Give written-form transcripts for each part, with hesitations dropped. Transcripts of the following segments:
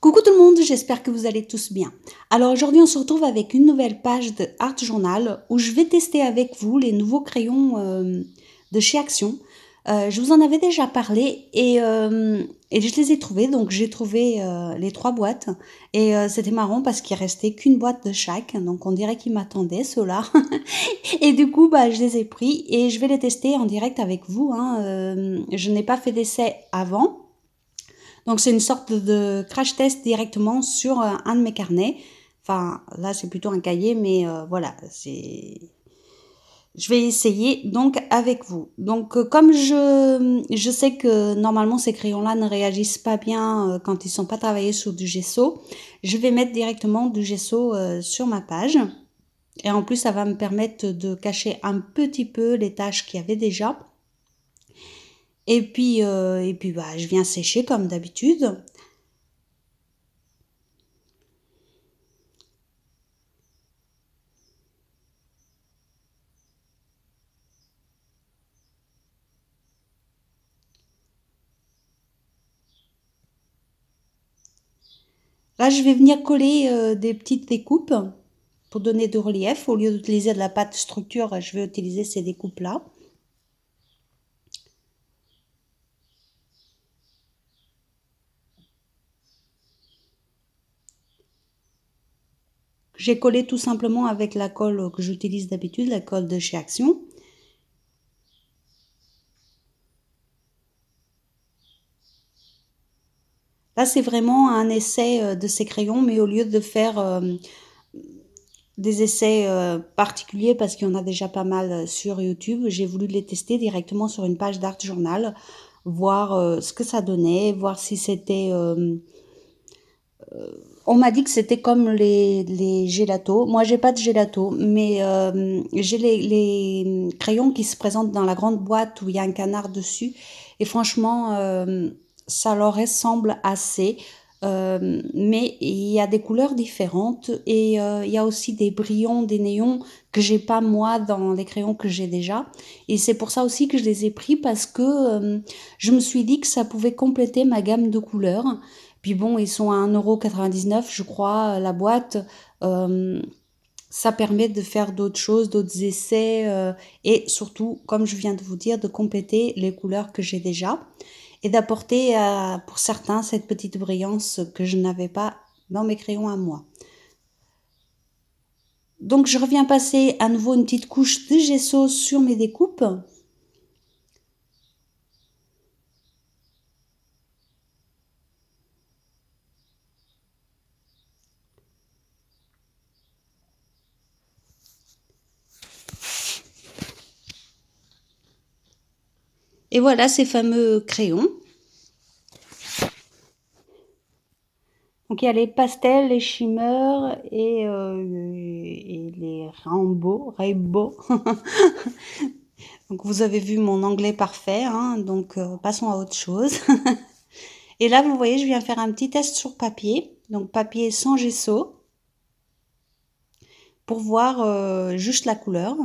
Coucou tout le monde, j'espère que vous allez tous bien. Alors aujourd'hui on se retrouve avec une nouvelle page de Art Journal où je vais tester avec vous les nouveaux crayons de chez Action. Je vous en avais déjà parlé et je les ai trouvés, donc j'ai trouvé les 3 boîtes et c'était marrant parce qu'il restait qu'une boîte de chaque, donc on dirait qu'ils m'attendaient ceux-là. Et du coup je les ai pris et je vais les tester en direct avec vous, hein. Je n'ai pas fait d'essai avant. Donc c'est une sorte de crash test directement sur un de mes carnets. Enfin, là c'est plutôt un cahier, mais voilà, je vais essayer donc avec vous. Donc comme je sais que normalement ces crayons-là ne réagissent pas bien quand ils sont pas travaillés sur du gesso, je vais mettre directement du gesso sur ma page. Et en plus, ça va me permettre de cacher un petit peu les taches qu'il y avait déjà. Et puis je viens sécher comme d'habitude. Là, je vais venir coller des petites découpes pour donner de relief. Au lieu d'utiliser de la pâte structure, je vais utiliser ces découpes-là. J'ai collé tout simplement avec la colle que j'utilise d'habitude, la colle de chez Action. Là, c'est vraiment un essai de ces crayons, mais au lieu de faire des essais particuliers, parce qu'il y en a déjà pas mal sur YouTube, j'ai voulu les tester directement sur une page d'Art Journal, voir ce que ça donnait, voir si c'était... on m'a dit que c'était comme les gélatos. Moi, j'ai pas de gélato, mais j'ai les crayons qui se présentent dans la grande boîte où il y a un canard dessus. Et franchement, ça leur ressemble assez. Mais il y a des couleurs différentes et il y a aussi des brillants, des néons que j'ai pas moi dans les crayons que j'ai déjà. Et c'est pour ça aussi que je les ai pris parce que je me suis dit que ça pouvait compléter ma gamme de couleurs. Puis bon, ils sont à 1,99 €, je crois, la boîte. Euh, Ça permet de faire d'autres choses, d'autres essais et surtout, comme je viens de vous dire, de compléter les couleurs que j'ai déjà et d'apporter pour certains cette petite brillance que je n'avais pas dans mes crayons à moi. Donc je reviens passer à nouveau une petite couche de gesso sur mes découpes. Et voilà ces fameux crayons. Donc il y a les pastels, les shimmers et les rainbow. Donc vous avez vu mon anglais parfait, hein, donc passons à autre chose. Et là, vous voyez, je viens faire un petit test sur papier, donc papier sans gesso, pour voir juste la couleur.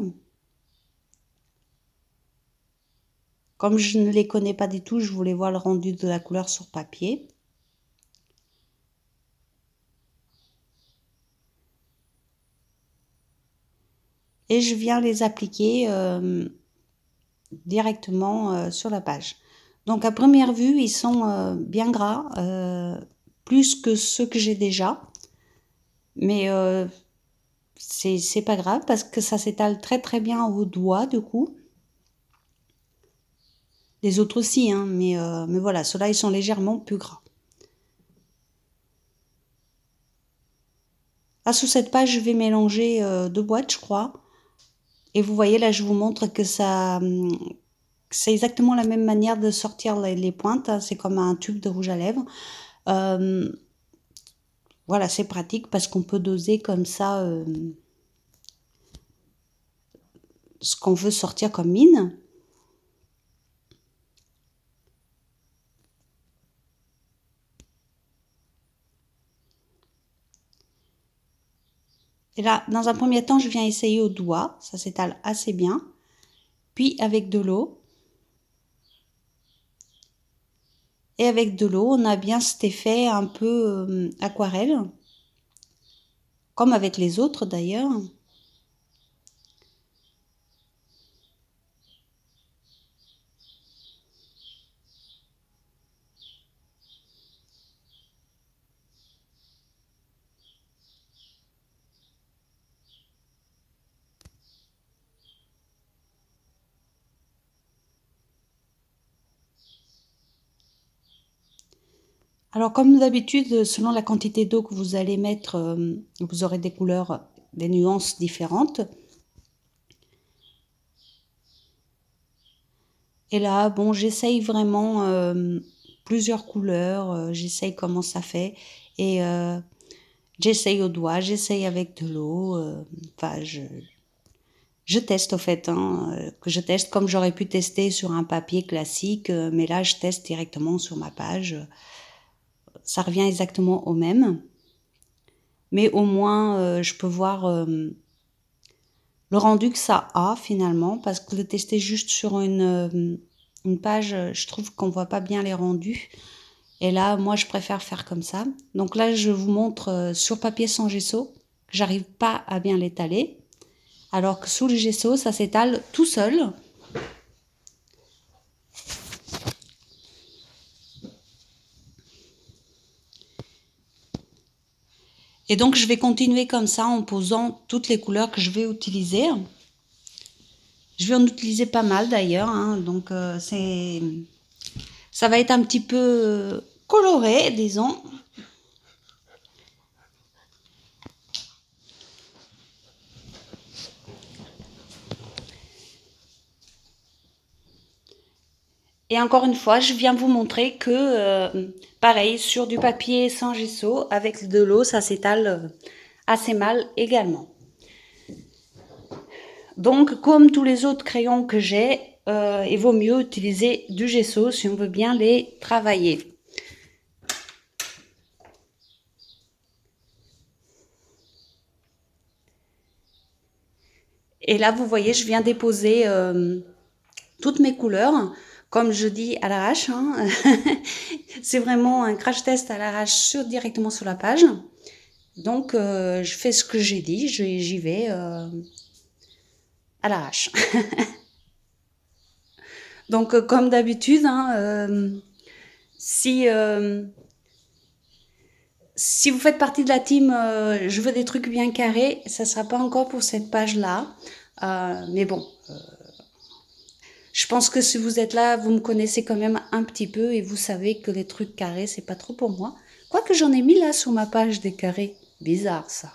Comme je ne les connais pas du tout, je voulais voir le rendu de la couleur sur papier. Et je viens les appliquer directement sur la page. Donc à première vue, ils sont bien gras, plus que ceux que j'ai déjà. Mais c'est pas grave parce que ça s'étale très très bien au doigt du coup. Les autres aussi, hein, mais voilà, ceux-là ils sont légèrement plus gras. Là, sous cette page, je vais mélanger 2 boîtes, je crois. Et vous voyez, là, je vous montre que c'est exactement la même manière de sortir les pointes, hein. C'est comme un tube de rouge à lèvres. Euh, voilà, c'est pratique parce qu'on peut doser comme ça ce qu'on veut sortir comme mine. Et là, dans un premier temps, je viens essayer au doigt. Ça s'étale assez bien. Puis avec de l'eau. Et avec de l'eau, on a bien cet effet un peu aquarelle, comme avec les autres d'ailleurs. Alors comme d'habitude, selon la quantité d'eau que vous allez mettre, vous aurez des couleurs, des nuances différentes. Et là, bon, j'essaye vraiment plusieurs couleurs, j'essaye comment ça fait. Et j'essaye au doigt, j'essaye avec de l'eau. Enfin, je teste au fait, hein, que je teste comme j'aurais pu tester sur un papier classique, mais là, je teste directement sur ma page. Ça revient exactement au même. Mais au moins, je peux voir le rendu que ça a finalement, parce que le tester juste sur une page, je trouve qu'on voit pas bien les rendus. Et là, moi, je préfère faire comme ça. Donc là, je vous montre sur papier sans gesso, que j'arrive pas à bien l'étaler, alors que sous le gesso, ça s'étale tout seul. Et donc, je vais continuer comme ça en posant toutes les couleurs que je vais utiliser. Je vais en utiliser pas mal d'ailleurs, hein, donc ça va être un petit peu coloré, disons. Et encore une fois, je viens vous montrer que, pareil, sur du papier sans gesso, avec de l'eau, ça s'étale assez mal également. Donc, comme tous les autres crayons que j'ai, il vaut mieux utiliser du gesso si on veut bien les travailler. Et là, vous voyez, je viens déposer toutes mes couleurs, comme je dis à l'arrache. Hein. C'est vraiment un crash test à l'arrache directement sur la page. Donc, je fais ce que j'ai dit, j'y vais à l'arrache. Donc, comme d'habitude, hein, si, si vous faites partie de la team je veux des trucs bien carrés, ça ne sera pas encore pour cette page-là. Mais bon, je pense que si vous êtes là, vous me connaissez quand même un petit peu et vous savez que les trucs carrés, c'est pas trop pour moi. Quoique j'en ai mis là sur ma page des carrés. Bizarre ça.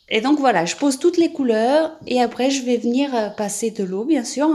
Et donc voilà, je pose toutes les couleurs et après je vais venir passer de l'eau, bien sûr.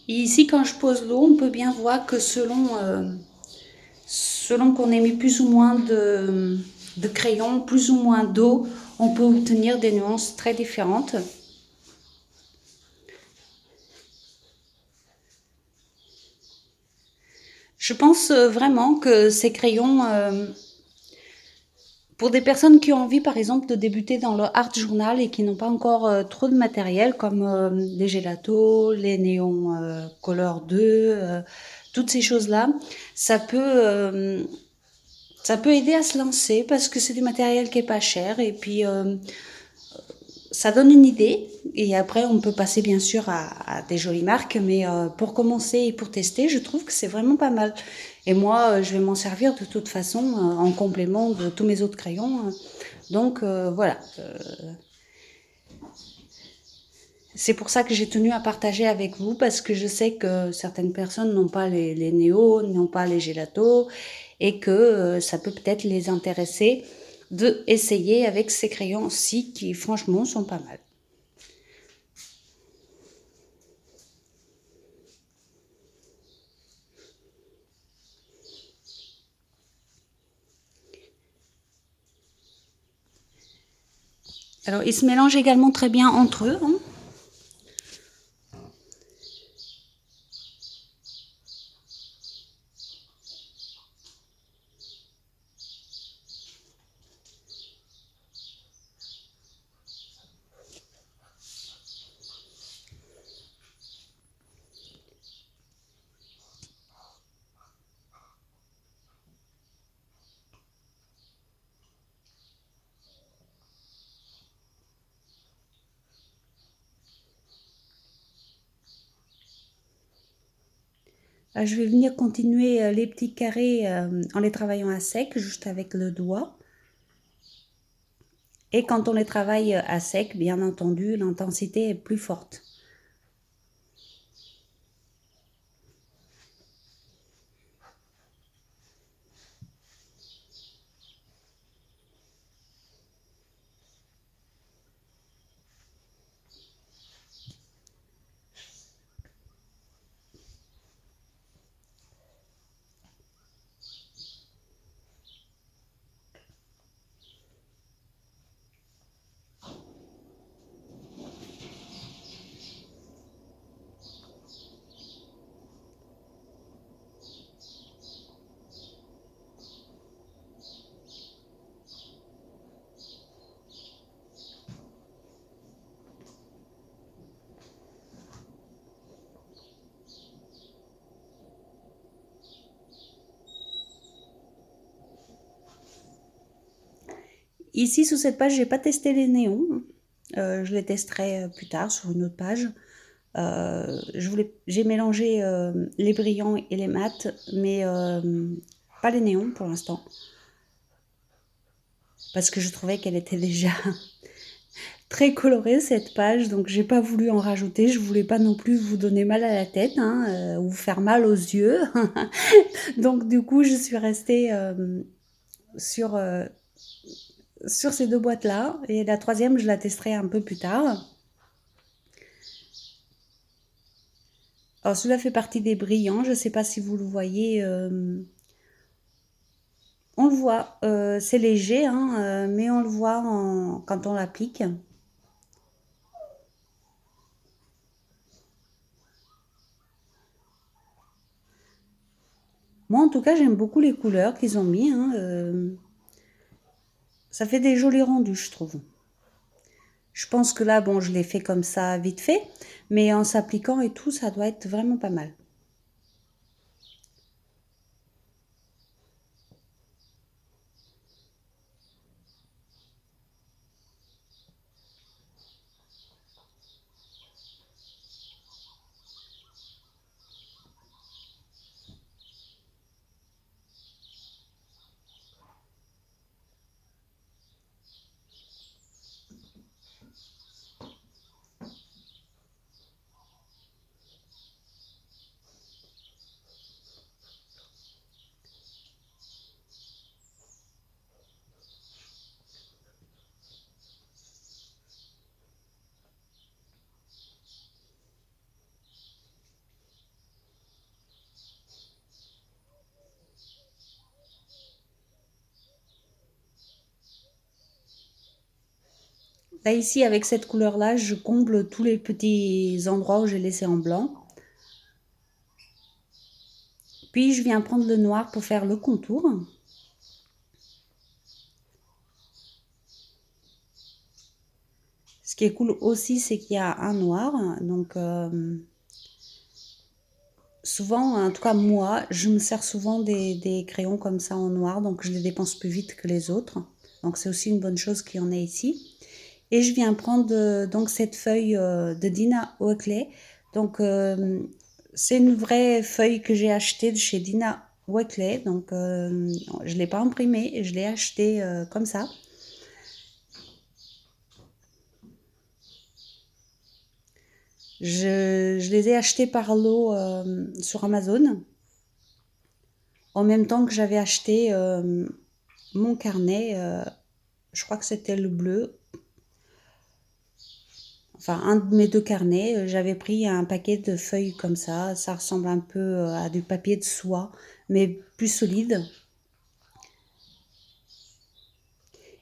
Et ici, quand je pose l'eau, on peut bien voir que selon qu'on ait mis plus ou moins de crayon, plus ou moins d'eau, on peut obtenir des nuances très différentes. Je pense vraiment que ces crayons, pour des personnes qui ont envie, par exemple, de débuter dans le art journal et qui n'ont pas encore trop de matériel, comme les gélatos, les néons Color 2, toutes ces choses-là, ça peut, euh, ça peut aider à se lancer parce que c'est du matériel qui est pas cher et puis ça donne une idée. Et après, on peut passer bien sûr à des jolies marques, mais pour commencer et pour tester, je trouve que c'est vraiment pas mal. Et moi, je vais m'en servir de toute façon en complément de tous mes autres crayons. Donc voilà. C'est pour ça que j'ai tenu à partager avec vous parce que je sais que certaines personnes n'ont pas les néos, n'ont pas les gélatos et que ça peut peut-être les intéresser de essayer avec ces crayons-ci qui franchement sont pas mal. Alors ils se mélangent également très bien entre eux, hein. Je vais venir continuer les petits carrés en les travaillant à sec, juste avec le doigt. Et quand on les travaille à sec, bien entendu, l'intensité est plus forte. Ici, sous cette page, j'ai pas testé les néons. Je les testerai plus tard sur une autre page. J'ai mélangé les brillants et les mats, mais pas les néons pour l'instant. Parce que je trouvais qu'elle était déjà très colorée cette page, donc j'ai pas voulu en rajouter. Je voulais pas non plus vous donner mal à la tête, hein, ou vous faire mal aux yeux. Donc du coup, je suis restée sur, sur ces deux boîtes-là. Et la troisième, je la testerai un peu plus tard. Alors celui-là fait partie des brillants. Je ne sais pas si vous le voyez. On le voit. C'est léger, hein, mais on le voit quand on l'applique. Moi, en tout cas, j'aime beaucoup les couleurs qu'ils ont mis, hein, ça fait des jolis rendus, je trouve. Je pense que là, bon, je l'ai fait comme ça vite fait, mais en s'appliquant et tout, ça doit être vraiment pas mal. Là, ici, avec cette couleur-là, je comble tous les petits endroits où j'ai laissé en blanc. Puis, je viens prendre le noir pour faire le contour. Ce qui est cool aussi, c'est qu'il y a un noir. Donc, souvent, en tout cas moi, je me sers souvent des crayons comme ça en noir. Donc, je les dépense plus vite que les autres. Donc, c'est aussi une bonne chose qu'il y en ait ici. Et je viens prendre donc cette feuille de Dina Wakley. Donc, c'est une vraie feuille que j'ai achetée de chez Dina Wakley. Donc, je ne l'ai pas imprimée, je l'ai achetée comme ça. Je les ai achetés par lot sur Amazon. en même temps que j'avais acheté mon carnet, je crois que c'était le bleu, enfin un de mes deux carnets, j'avais pris un paquet de feuilles comme ça ressemble un peu à du papier de soie, mais plus solide.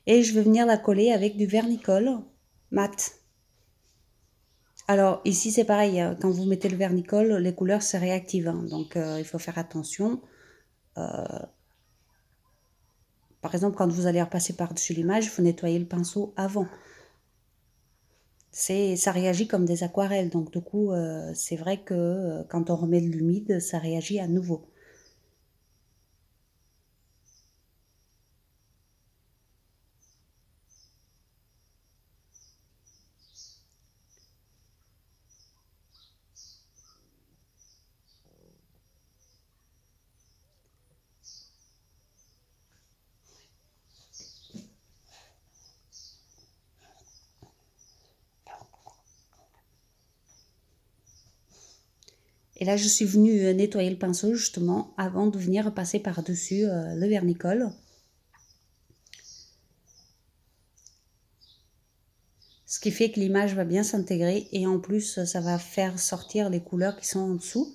Et je vais venir la coller avec du vernicole mat. Alors ici c'est pareil, quand vous mettez le vernicole, les couleurs se réactivent, hein, donc il faut faire attention. Par exemple, quand vous allez repasser par-dessus l'image, il faut nettoyer le pinceau avant. Ça réagit comme des aquarelles, donc du coup c'est vrai que quand on remet de l'humide, ça réagit à nouveau. Et là je suis venue nettoyer le pinceau justement avant de venir passer par-dessus le vernicole. Ce qui fait que l'image va bien s'intégrer et en plus ça va faire sortir les couleurs qui sont en dessous.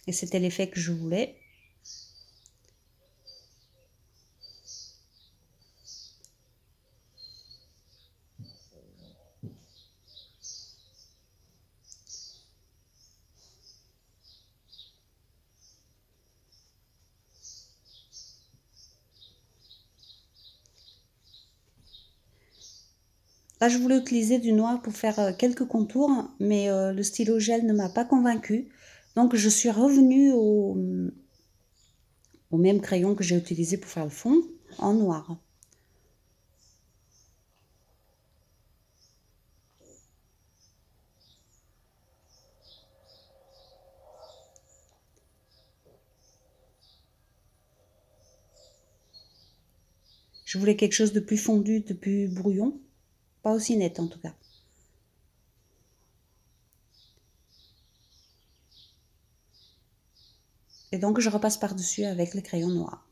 Et c'était l'effet que je voulais. Là, je voulais utiliser du noir pour faire quelques contours, mais le stylo gel ne m'a pas convaincue. Donc, je suis revenue au même crayon que j'ai utilisé pour faire le fond, en noir. Je voulais quelque chose de plus fondu, de plus brouillon. Pas aussi net en tout cas. Et donc, je repasse par-dessus avec le crayon noir.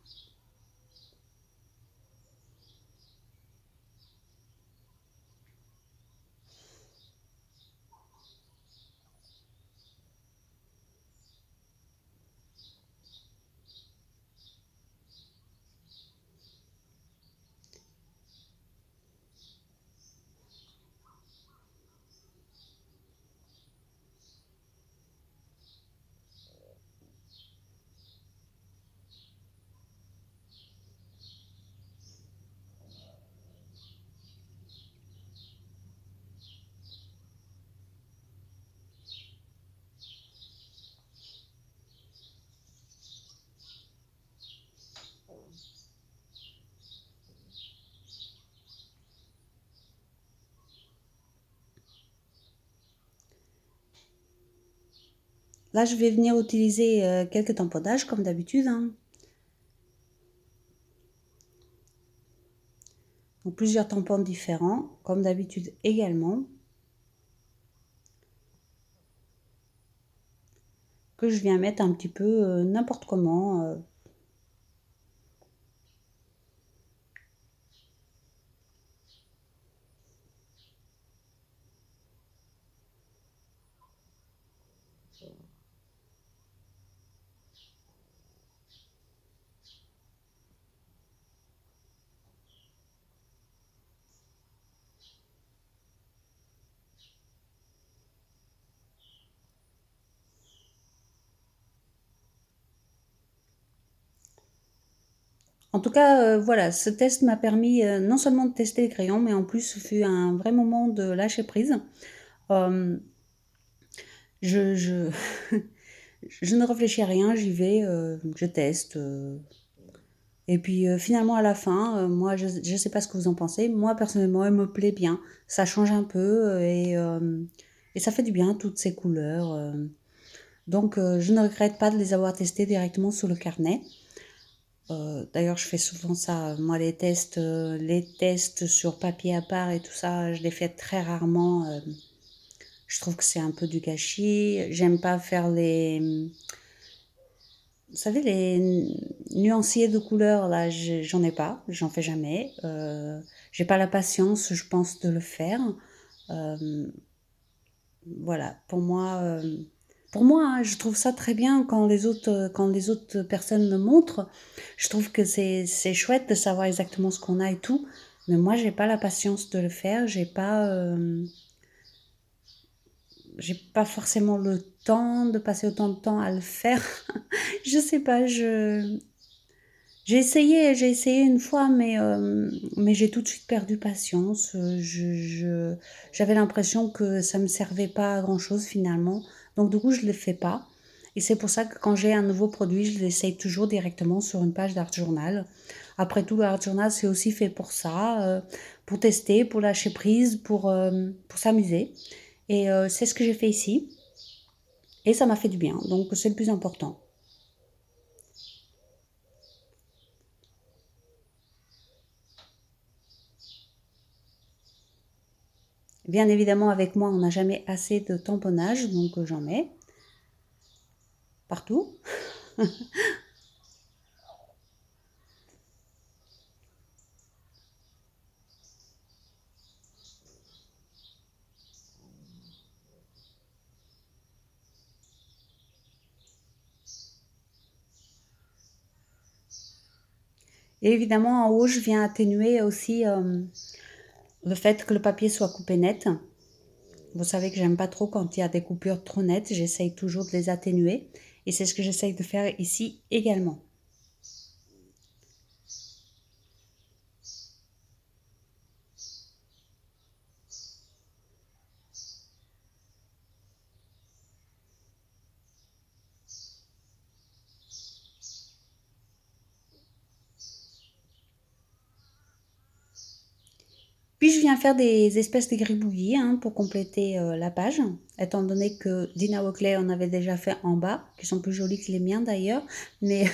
Là, je vais venir utiliser quelques tamponnages comme d'habitude, hein. Donc, plusieurs tampons différents, comme d'habitude également, que je viens mettre un petit peu n'importe comment. En tout cas, voilà, ce test m'a permis non seulement de tester les crayons, mais en plus, ce fut un vrai moment de lâcher prise. Euh, je, je ne réfléchis à rien, j'y vais, je teste. Et puis finalement, à la fin, moi, je ne sais pas ce que vous en pensez. Moi, personnellement, elle me plaît bien. Ça change un peu et ça fait du bien, toutes ces couleurs. Donc, je ne regrette pas de les avoir testées directement sur le carnet. D'ailleurs, je fais souvent ça. Moi, les tests sur papier à part et tout ça, je les fais très rarement. Je trouve que c'est un peu du gâchis. J'aime pas faire vous savez, les nuanciers de couleurs, là, j'en ai pas, j'en fais jamais. J'ai pas la patience, je pense, de le faire. Euh, voilà, pour moi, hein, je trouve ça très bien quand les autres personnes me montrent. Je trouve que c'est chouette de savoir exactement ce qu'on a et tout. Mais moi, j'ai pas la patience de le faire. J'ai pas forcément le temps de passer autant de temps à le faire. Je sais pas, j'ai essayé une fois, mais j'ai tout de suite perdu patience. J'avais l'impression que ça me servait pas à grand-chose finalement. Donc du coup, je le fais pas. Et c'est pour ça que quand j'ai un nouveau produit, je l'essaye toujours directement sur une page d'Art Journal. Après tout, le Art Journal, c'est aussi fait pour ça, pour tester, pour lâcher prise, pour s'amuser. Et c'est ce que j'ai fait ici. Et ça m'a fait du bien. Donc c'est le plus important. Bien évidemment, avec moi, on n'a jamais assez de tamponnage, donc j'en mets partout. Et évidemment, en haut, je viens atténuer aussi le fait que le papier soit coupé net. Vous savez que j'aime pas trop quand il y a des coupures trop nettes, j'essaye toujours de les atténuer. Et c'est ce que j'essaye de faire ici également. Puis je viens faire des espèces de gribouillis hein, pour compléter la page, étant donné que Dina Oakley en avait déjà fait en bas, qui sont plus jolis que les miens d'ailleurs. Mais,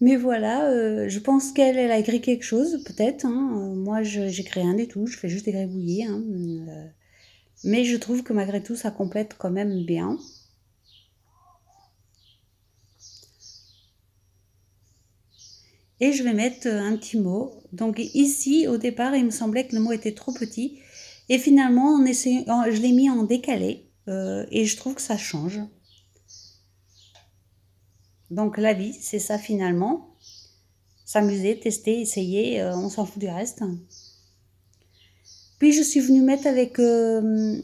mais voilà, je pense qu'elle elle a écrit quelque chose, peut-être. Hein. Moi, j'écris rien du tout, je fais juste des gribouillis. Hein. Mais je trouve que malgré tout, ça complète quand même bien. Et je vais mettre un petit mot. Donc ici, au départ, il me semblait que le mot était trop petit. Et finalement, je l'ai mis en décalé. Et je trouve que ça change. Donc la vie, c'est ça finalement. S'amuser, tester, essayer, on s'en fout du reste. Puis je suis venue mettre avec de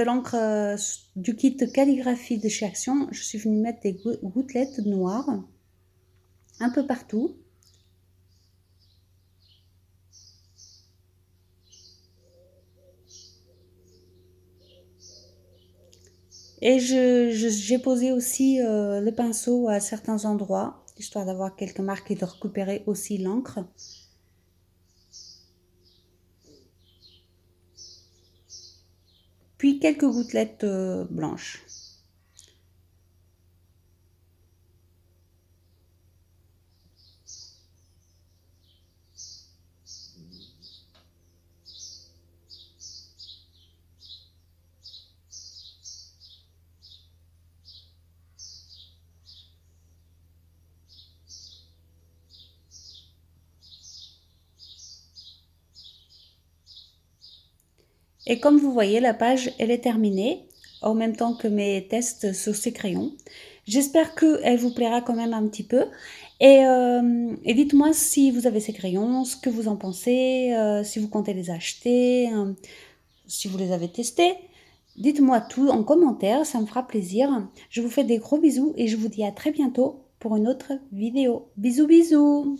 l'encre du kit calligraphie de chez Action. Je suis venue mettre des gouttelettes noires un peu partout. Et j'ai posé aussi le pinceau à certains endroits, histoire d'avoir quelques marques et de récupérer aussi l'encre. Puis quelques gouttelettes blanches. Et comme vous voyez, la page, elle est terminée, en même temps que mes tests sur ces crayons. J'espère qu'elle vous plaira quand même un petit peu. Et dites-moi si vous avez ces crayons, ce que vous en pensez, si vous comptez les acheter, si vous les avez testés. Dites-moi tout en commentaire, ça me fera plaisir. Je vous fais des gros bisous et je vous dis à très bientôt pour une autre vidéo. Bisous bisous!